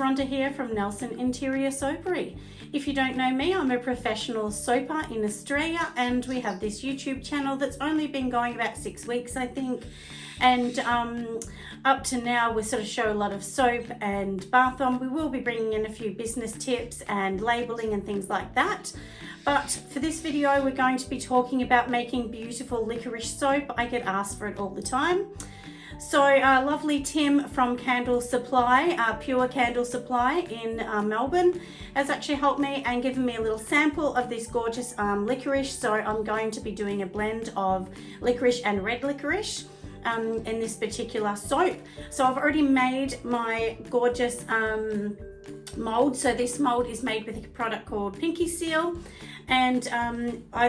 Rhonda here from Nelson Interior Soapery. If you don't know me, I'm a professional soaper in Australia, and we have this YouTube channel that's only been going about 6 weeks, I think. And up to now, we sort of show a lot of soap and bath bomb. We will be bringing in a few business tips and labeling and things like that. But for this video, we're going to be talking about making beautiful licorice soap. I get asked for it all the time. So lovely Tim from Candle Supply, Pure Candle Supply in Melbourne, has actually helped me and given me a little sample of this gorgeous licorice. So I'm going to be doing a blend of licorice and red licorice in this particular soap. So I've already made my gorgeous mold. So this mold is made with a product called Pinky Seal, and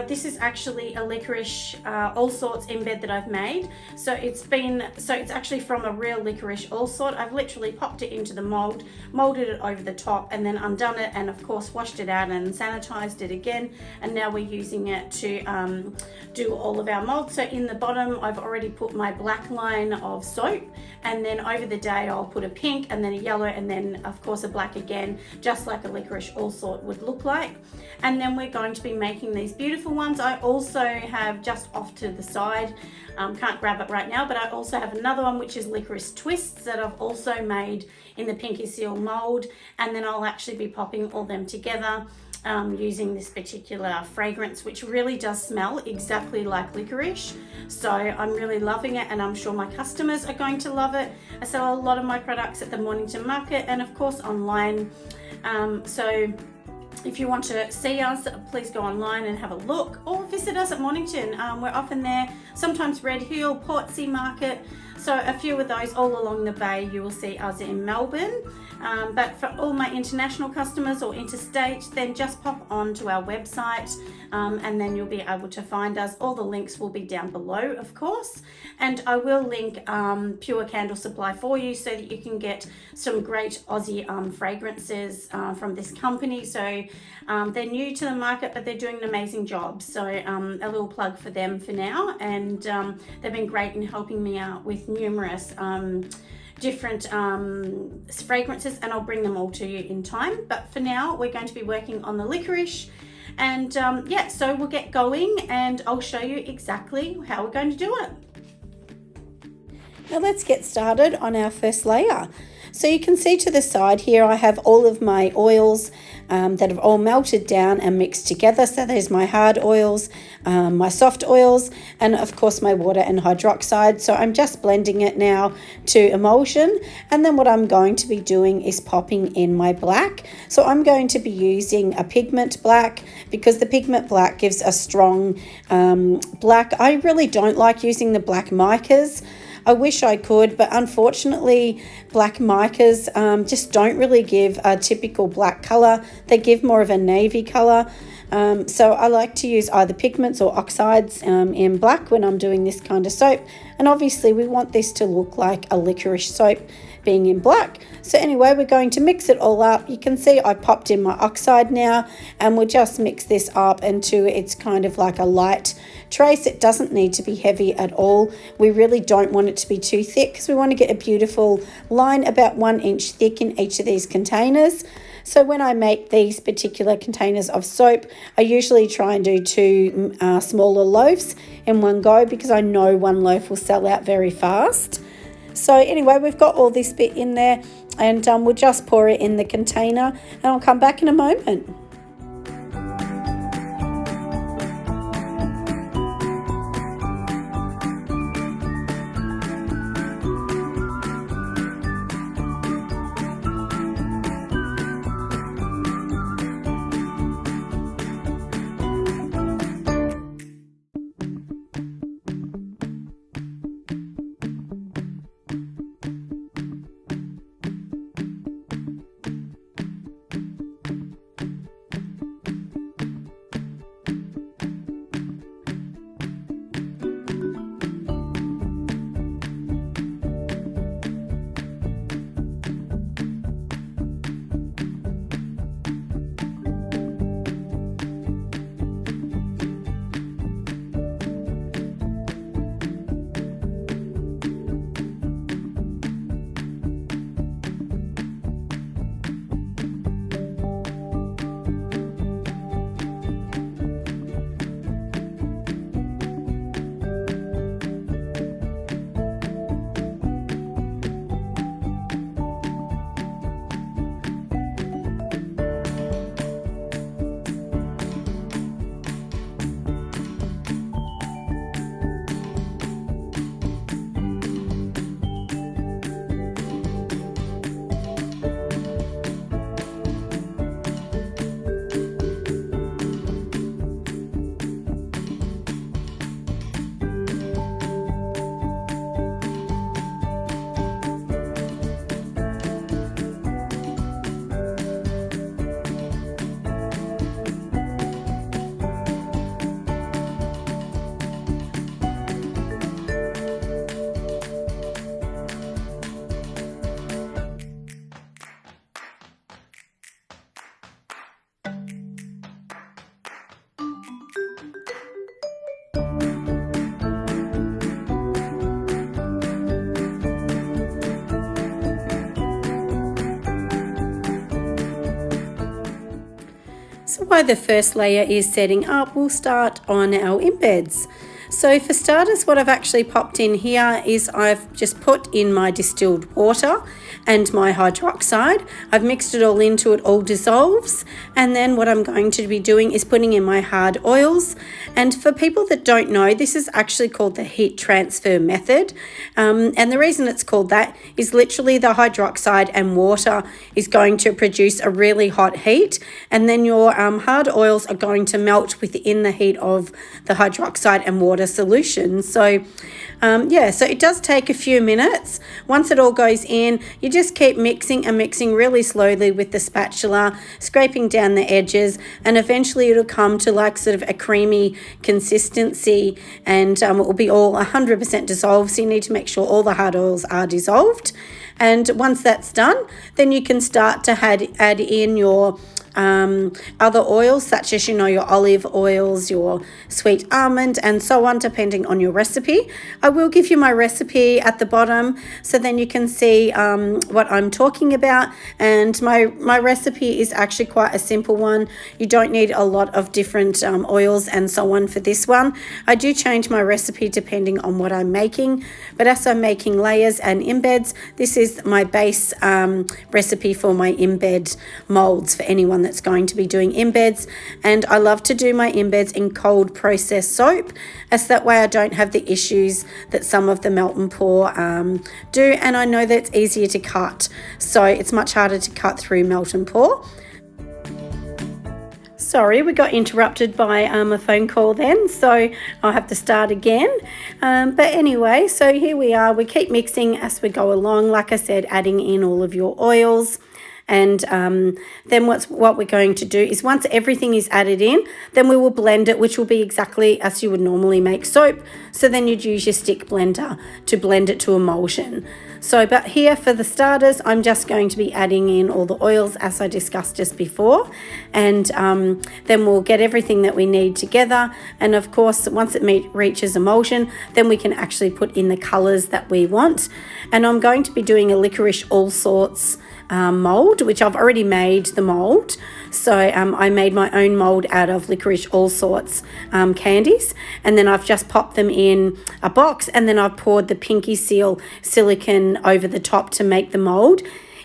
this is actually a licorice all sorts embed that I've made. So it's actually from a real licorice all sort. I've literally popped it into the mold, molded it over the top, and then undone it, and of course washed it out and sanitized it again. And now we're using it to do all of our molds. So in the bottom, I've already put my black line of soap, and then over the day I'll put a pink and then a yellow and then of course a black again, just like a licorice all sort would look like. And then we're going to be making these beautiful ones. I also have just off to the side, can't grab it right now, but I also have another one which is licorice twists that I've also made in the Pinky Seal mold, and then I'll actually be popping all them together using this particular fragrance, which really does smell exactly like licorice. So I'm really loving it, and I'm sure my customers are going to love it. I sell a lot of my products at the Mornington Market and of course online. So if you want to see us, please go online and have a look, or visit us at Mornington. We're often there, sometimes Red Hill, Portsea Market. So a few of those all along the bay, you will see us in Melbourne. But for all my international customers or interstate, then just pop on to our website and then you'll be able to find us. All the links will be down below, of course. And I will link Pure Candle Supply for you so that you can get some great Aussie fragrances from this company. So they're new to the market, but they're doing an amazing job. So a little plug for them for now. And they've been great in helping me out with numerous different fragrances, and I'll bring them all to you in time. But for now, we're going to be working on the licorice, and yeah, so we'll get going and I'll show you exactly how we're going to do it. Now let's get started on our first layer. So you can see to the side here I have all of my oils that have all melted down and mixed together. So there's my hard oils, my soft oils, and of course my water and hydroxide. So I'm just blending it now to emulsion, and then what I'm going to be doing is popping in my black. So I'm going to be using a pigment black because the pigment black gives a strong black. I really don't like using the black micas. I wish I could, but unfortunately black micas just don't really give a typical black color. They give more of a navy color. So I like to use either pigments or oxides in black when I'm doing this kind of soap. And obviously we want this to look like a licorice soap being in black. So anyway, we're going to mix it all up. You can see I popped in my oxide now, and we'll just mix this up until it's kind of like a light trace. It doesn't need to be heavy at all. We really don't want it to be too thick because we want to get a beautiful line about 1 inch thick in each of these containers. So when I make these particular containers of soap, I usually try and do 2 smaller loaves in one go because I know one loaf will sell out very fast. So anyway, we've got all this bit in there, and we'll just pour it in the container, and I'll come back in a moment. So while the first layer is setting up, we'll start on our embeds. So for starters, what I've actually popped in here is I've just put in my distilled water and my hydroxide. I've mixed it all into it, all dissolves. And then what I'm going to be doing is putting in my hard oils. And for people that don't know, this is actually called the heat transfer method. And the reason it's called that is literally the hydroxide and water is going to produce a really hot heat. And then your hard oils are going to melt within the heat of the hydroxide and water solution. So so it does take a few minutes. Once it all goes in, you just keep mixing and mixing really slowly with the spatula, scraping down the edges, and eventually it'll come to like sort of a creamy consistency, and it will be all 100% dissolved. So you need to make sure all the hard oils are dissolved. And once that's done, then you can start to add in your other oils, such as your olive oils, your sweet almond, and so on, depending on your recipe. I will give you my recipe at the bottom, so then you can see what I'm talking about. And my recipe is actually quite a simple one. You don't need a lot of different oils and so on for this one. I do change my recipe depending on what I'm making, but as I'm making layers and embeds, this is my base recipe for my embed molds for anyone that's going to be doing embeds. And I love to do my embeds in cold processed soap, as that way I don't have the issues that some of the melt and pour do, and I know that it's easier to cut, so it's much harder to cut through melt and pour. Sorry, we got interrupted by a phone call then, so I'll have to start again. But anyway, so here we are. We keep mixing as we go along, like I said, adding in all of your oils. And then what we're going to do is once everything is added in, then we will blend it, which will be exactly as you would normally make soap. So then you'd use your stick blender to blend it to emulsion. So, but here for the starters, I'm just going to be adding in all the oils as I discussed just before. And then we'll get everything that we need together. And of course, once it reaches emulsion, then we can actually put in the colors that we want. And I'm going to be doing a Licorice all sorts mold, which I've already made the mold. So I made my own mold out of Licorice all sorts candies, and then I've just popped them in a box, and then I've poured the Pinky Seal silicone over the top to make the mold.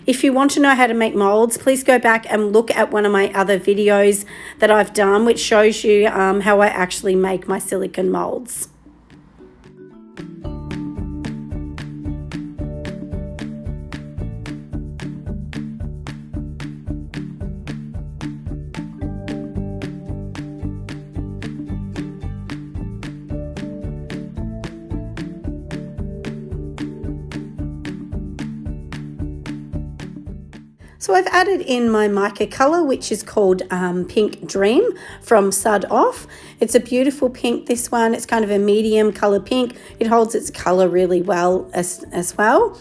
If you want to know how to make molds, please go back and look at one of my other videos that I've done, which shows you how I actually make my silicone molds. So I've added in my mica colour, which is called Pink Dream from Sud Off. It's a beautiful pink, this one. It's kind of a medium colour pink. It holds its colour really well as well.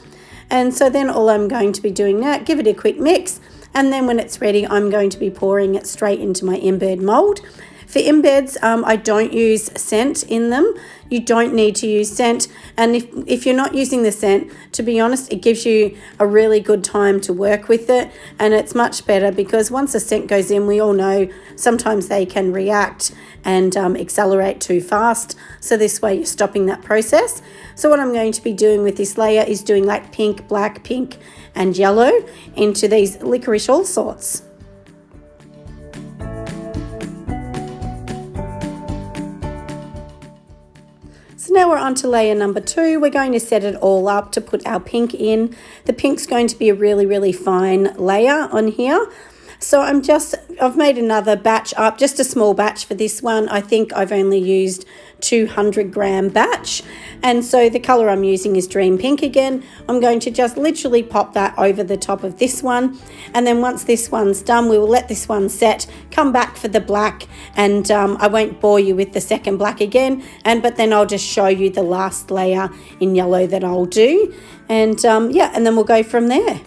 And so then all I'm going to be doing now, give it a quick mix. And then when it's ready, I'm going to be pouring it straight into my embed mould. For embeds, I don't use scent in them. You don't need to use scent. And if you're not using the scent, to be honest, it gives you a really good time to work with it. And it's much better because once a scent goes in, we all know sometimes they can react and accelerate too fast. So this way you're stopping that process. So what I'm going to be doing with this layer is doing like pink, black, pink, and yellow into these Licorice all sorts. So now we're on to layer number 2. We're going to set it all up to put our pink in. The pink's going to be a really, really fine layer on here. So I've made another batch up, just a small batch for this one. I think I've only used 200-gram batch. And so the color I'm using is Dream Pink again. I'm going to just literally pop that over the top of this one. And then once this one's done, we will let this one set, come back for the black, and I won't bore you with the second black again. But then I'll just show you the last layer in yellow that I'll do. And and then we'll go from there.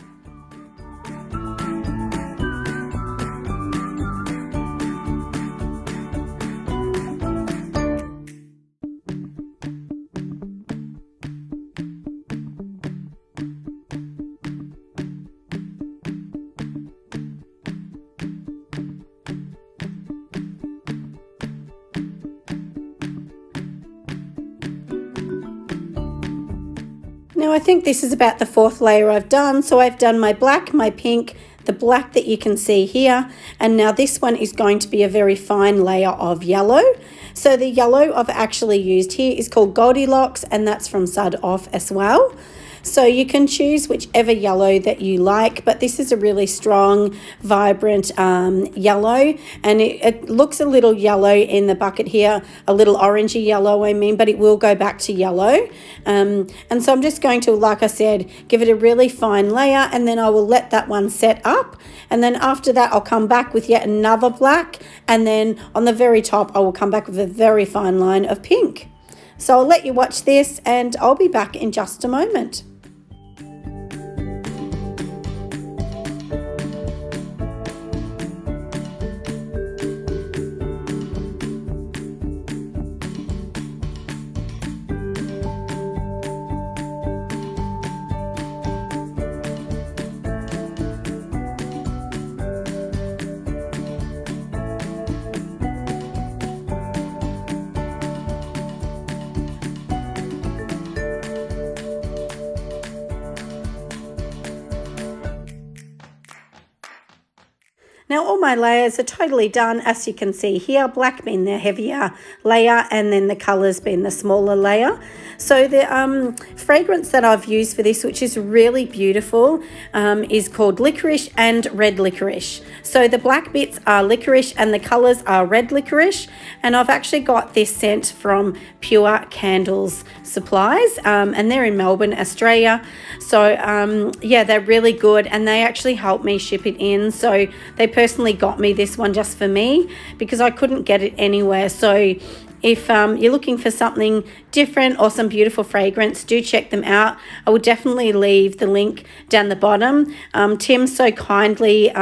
Now I think this is about the 4th layer I've done. So I've done my black, my pink, the black that you can see here, and now this one is going to be a very fine layer of yellow. So the yellow I've actually used here is called Goldilocks, and that's from Sud Off as well. So you can choose whichever yellow that you like, but this is a really strong, vibrant yellow, and it looks a little yellow in the bucket here, a little orangey yellow I mean, but it will go back to yellow. And so I'm just going to, like I said, give it a really fine layer, and then I will let that one set up, and then after that I'll come back with yet another black, and then on the very top I will come back with a very fine line of pink. So I'll let you watch this and I'll be back in just a moment. Now all my layers are totally done, as you can see here, black being the heavier layer and then the colours being the smaller layer. So the fragrance that I've used for this, which is really beautiful, is called Licorice and Red Licorice. So the black bits are licorice and the colours are red licorice, and I've actually got this scent from Pure Candles Supplies, and they're in Melbourne, Australia. So yeah, they're really good, and they actually helped me ship it in. So they personally got me this one just for me because I couldn't get it anywhere. So if you're looking for something different or some beautiful fragrance, do check them out. I will definitely leave the link down the bottom. Tim so kindly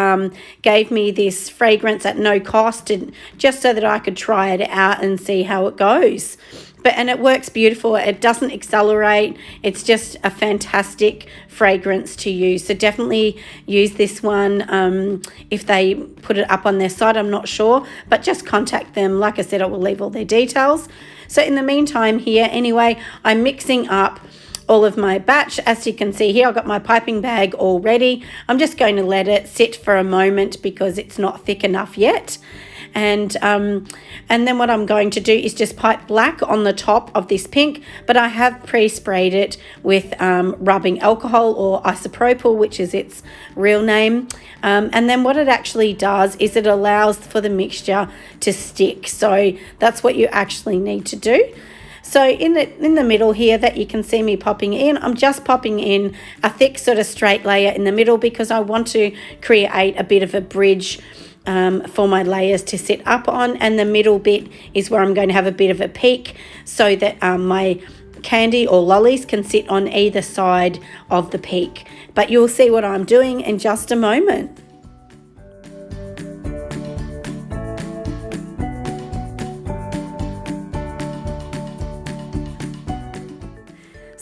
gave me this fragrance at no cost, and just so that I could try it out and see how it goes. And it works beautiful. It doesn't accelerate. It's just a fantastic fragrance to use. So definitely use this one if they put it up on their site. I'm not sure, but just contact them. Like I said, I will leave all their details. So in the meantime here, anyway, I'm mixing up all of my batch. As you can see here, I've got my piping bag all ready. I'm just going to let it sit for a moment because it's not thick enough yet. And then what I'm going to do is just pipe black on the top of this pink, but I have pre-sprayed it with rubbing alcohol, or isopropyl, which is its real name. And then what it actually does is it allows for the mixture to stick. So that's what you actually need to do. So in the middle here that you can see me popping in, I'm just popping in a thick sort of straight layer in the middle because I want to create a bit of a bridge for my layers to sit up on, and the middle bit is where I'm going to have a bit of a peak so that my candy or lollies can sit on either side of the peak. But you'll see what I'm doing in just a moment.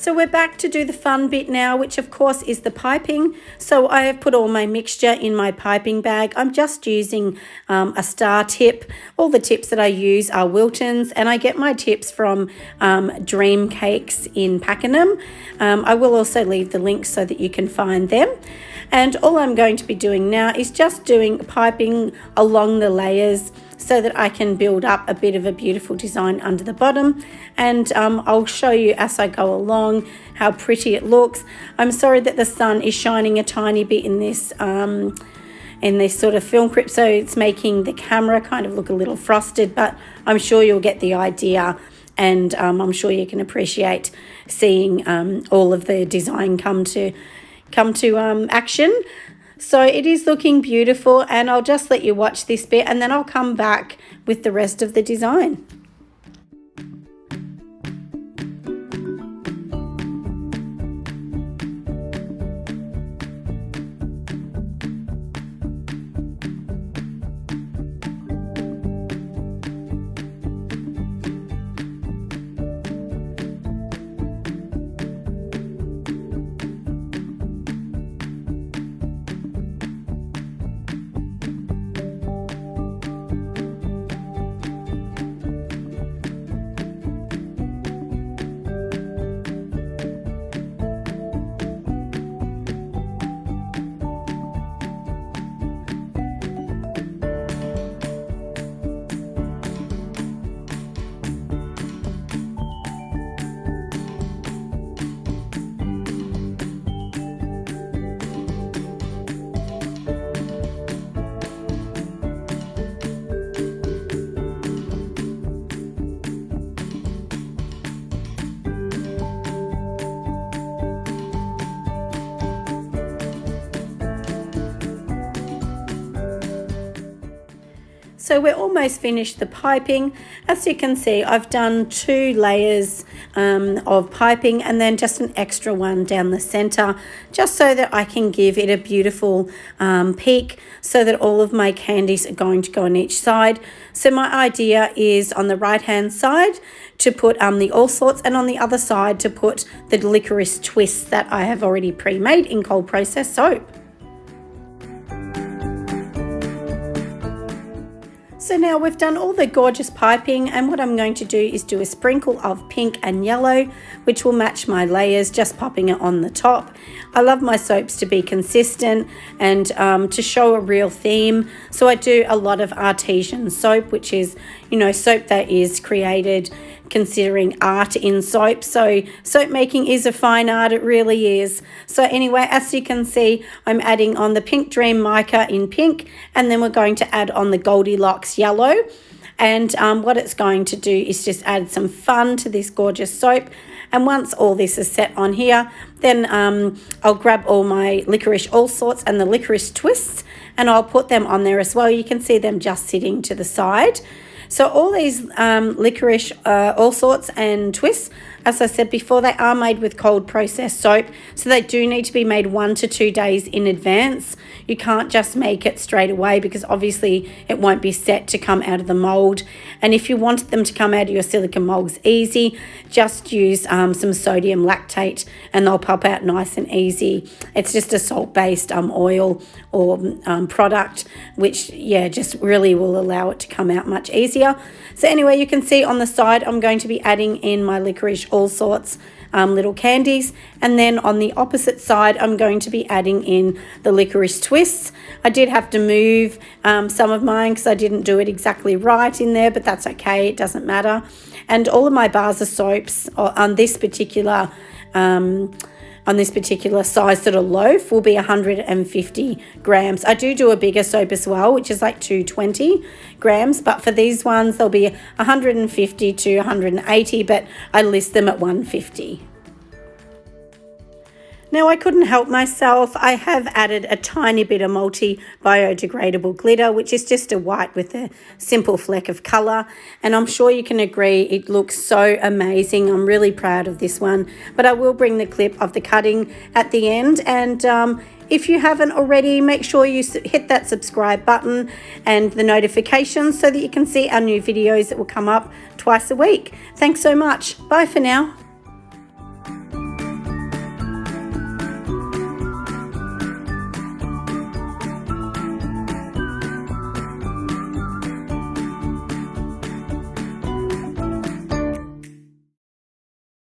So we're back to do the fun bit now, which of course is the piping. So I have put all my mixture in my piping bag. I'm just using a star tip. All the tips that I use are Wilton's, and I get my tips from Dream Cakes in Pakenham. I will also leave the links so that you can find them. And all I'm going to be doing now is just doing piping along the layers so that I can build up a bit of a beautiful design under the bottom. And I'll show you as I go along how pretty it looks. I'm sorry that the sun is shining a tiny bit in this sort of film clip, so it's making the camera kind of look a little frosted, but I'm sure you'll get the idea, and I'm sure you can appreciate seeing all of the design come to action. So it is looking beautiful, and I'll just let you watch this bit and then I'll come back with the rest of the design. So we're almost finished the piping. As you can see, I've done 2 layers of piping and then just an extra one down the center, just so that I can give it a beautiful peak, so that all of my candies are going to go on each side. So my idea is on the right hand side to put the all sorts, and on the other side to put the licorice twists that I have already pre-made in cold process soap. So now we've done all the gorgeous piping, and what I'm going to do is do a sprinkle of pink and yellow, which will match my layers, just popping it on the top. I love my soaps to be consistent and to show a real theme. So I do a lot of artesian soap, which is, you know, soap that is created considering art in soap. So soap making is a fine art, it really is. So anyway, as you can see, I'm adding on the Pink Dream Mica in pink, and then we're going to add on the Goldilocks yellow. And what it's going to do is just add some fun to this gorgeous soap. And once all this is set on here, then I'll grab all my licorice all sorts and the licorice twists, and I'll put them on there as well. You can see them just sitting to the side. So all these licorice all sorts and twists, as I said before, they are made with cold processed soap, so they do need to be made 1 to 2 days in advance. You can't just make it straight away, because obviously it won't be set to come out of the mold. And if you want them to come out of your silicone molds easy, just use some sodium lactate and they'll pop out nice and easy. It's just a salt-based oil or product, which just really will allow it to come out much easier. So anyway, you can see on the side I'm going to be adding in my licorice all sorts little candies, and then on the opposite side I'm going to be adding in the licorice twists. I did have to move some of mine because I didn't do it exactly right in there, but that's okay, it doesn't matter. And all of my bars of soaps on this particular size sort of loaf will be 150 grams. I do a bigger soap as well, which is like 220 grams, but for these ones they'll be 150 to 180, but I list them at 150. Now I couldn't help myself. I have added a tiny bit of multi-biodegradable glitter, which is just a white with a simple fleck of colour. And I'm sure you can agree it looks so amazing. I'm really proud of this one. But I will bring the clip of the cutting at the end. And if you haven't already, make sure you hit that subscribe button and the notifications so that you can see our new videos that will come up twice a week. Thanks so much. Bye for now.